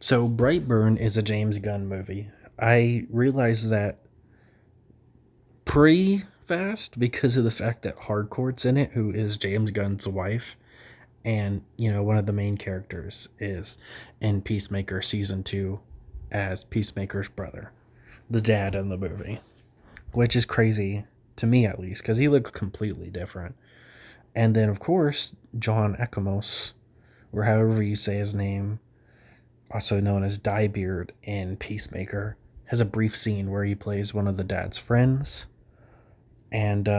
So Brightburn is a James Gunn movie. I realized that pretty fast because of the fact that Hardcourt's in it, who is James Gunn's wife, and one of the main characters is in Peacemaker season 2 as Peacemaker's brother, the dad in the movie, which is crazy to me at least because he looks completely different. And then of course John Ekamos, or however you say his name, also known as Diebeard in Peacemaker, has a brief scene where he plays one of the dad's friends. And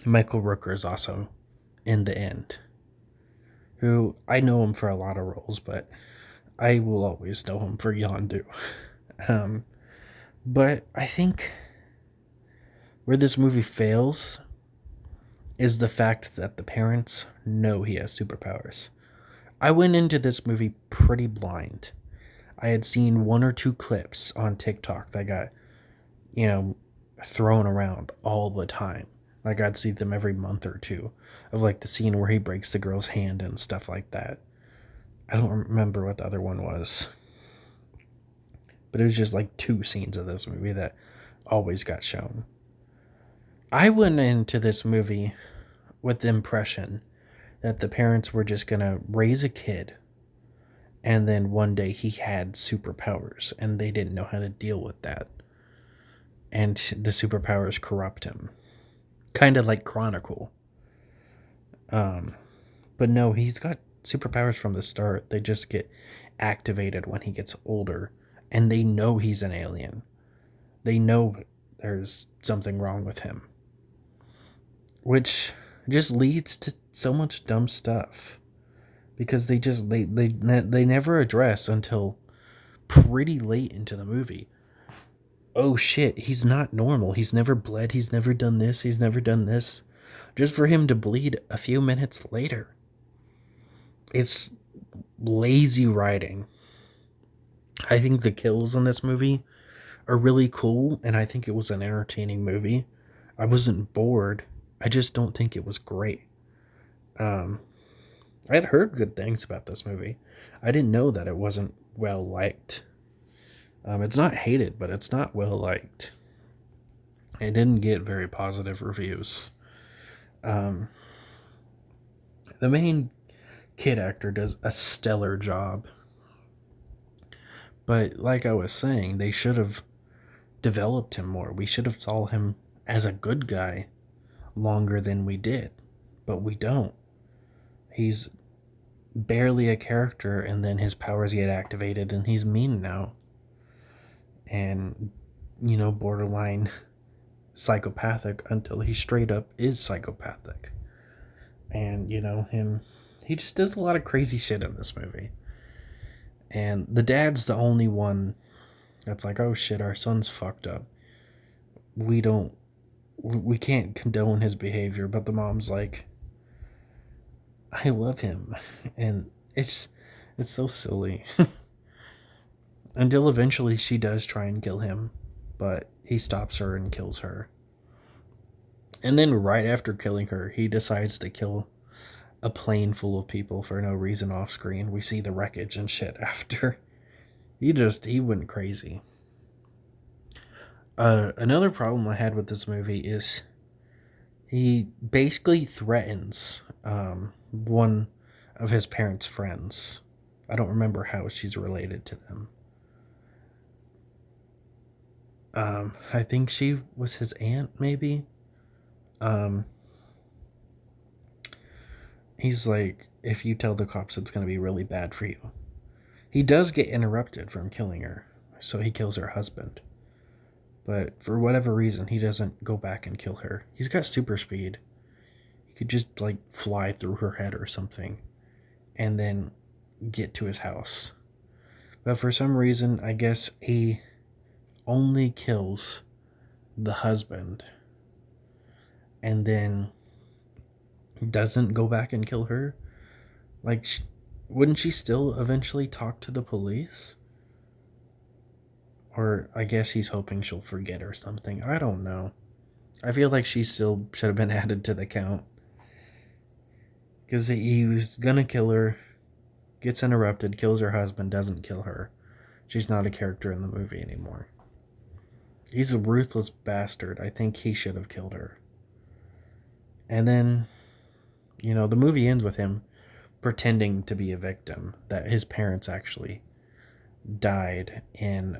Michael Rooker is also in the end, who I know him for a lot of roles, but I will always know him for Yondu. Um, but I think where this movie fails is the fact that the parents know he has superpowers. I went into this movie pretty blind. I had seen one or two clips on TikTok that got, you know, thrown around all the time. Like I'd see them every month or two of like the scene where he breaks the girl's hand and stuff like that. I don't remember what the other one was, but it was just like two scenes of this movie that always got shown. I went into this movie with the impression that the parents were just gonna raise a kid and then one day he had superpowers and they didn't know how to deal with that. And the superpowers corrupt him. Kind of like Chronicle. Um, but no, he's got superpowers from the start. They just get activated when he gets older. And they know he's an alien. They know there's something wrong with him. Which just leads to so much dumb stuff. Because they never address until pretty late into the movie. Oh shit, he's not normal. He's never bled. He's never done this. He's never done this. Just for him to bleed a few minutes later. It's lazy writing. I think the kills in this movie are really cool, and I think it was an entertaining movie. I wasn't bored. I just don't think it was great. Um, I had heard good things about this movie. I didn't know that it wasn't well liked. It's not hated, but it's not well liked. It didn't get very positive reviews. Um, the main kid actor does a stellar job. But like I was saying, they should have developed him more. We should have saw him as a good guy longer than we did. But we don't. He's barely a character and then his powers get activated and he's mean now. And borderline psychopathic until he straight up is psychopathic. And him, he just does a lot of crazy shit in this movie. And the dad's the only one that's like, oh shit, our son's fucked up. We can't condone his behavior. But the mom's like, I love him. And it's so silly. Until eventually she does try and kill him, but he stops her and kills her. And then right after killing her, he decides to kill a plane full of people for no reason off screen. We see the wreckage and shit after. He went crazy. Another problem I had with this movie is he basically threatens one of his parents' friends. I don't remember how she's related to them. I think she was his aunt, maybe. Um, he's like, if you tell the cops, it's going to be really bad for you. He does get interrupted from killing her, so he kills her husband. But for whatever reason, he doesn't go back and kill her. He's got super speed. He could just, like, fly through her head or something and then get to his house. But for some reason, I guess he only kills the husband and then doesn't go back and kill her. Like, wouldn't she still eventually talk to the police? Or I guess he's hoping she'll forget or something. I don't know. I feel like she still should have been added to the count. Because he was gonna kill her. gets interrupted, kills her husband, doesn't kill her. She's not a character in the movie anymore. He's a ruthless bastard. I think he should have killed her. And then, the movie ends with him pretending to be a victim, that his parents actually died in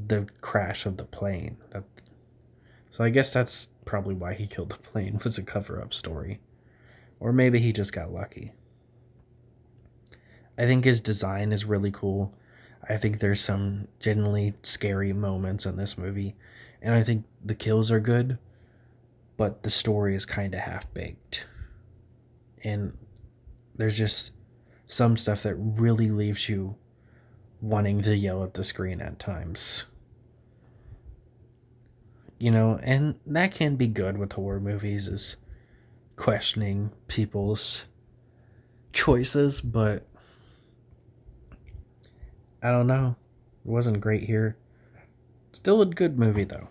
the crash of the plane. So I guess that's probably why he killed the plane, was a cover-up story. Or maybe he just got lucky. I think his design is really cool. I think there's some genuinely scary moments in this movie. And I think the kills are good, but the story is kind of half-baked. And there's just some stuff that really leaves you wanting to yell at the screen at times. And that can be good with horror movies, is questioning people's choices, but I don't know. It wasn't great here. Still a good movie, though.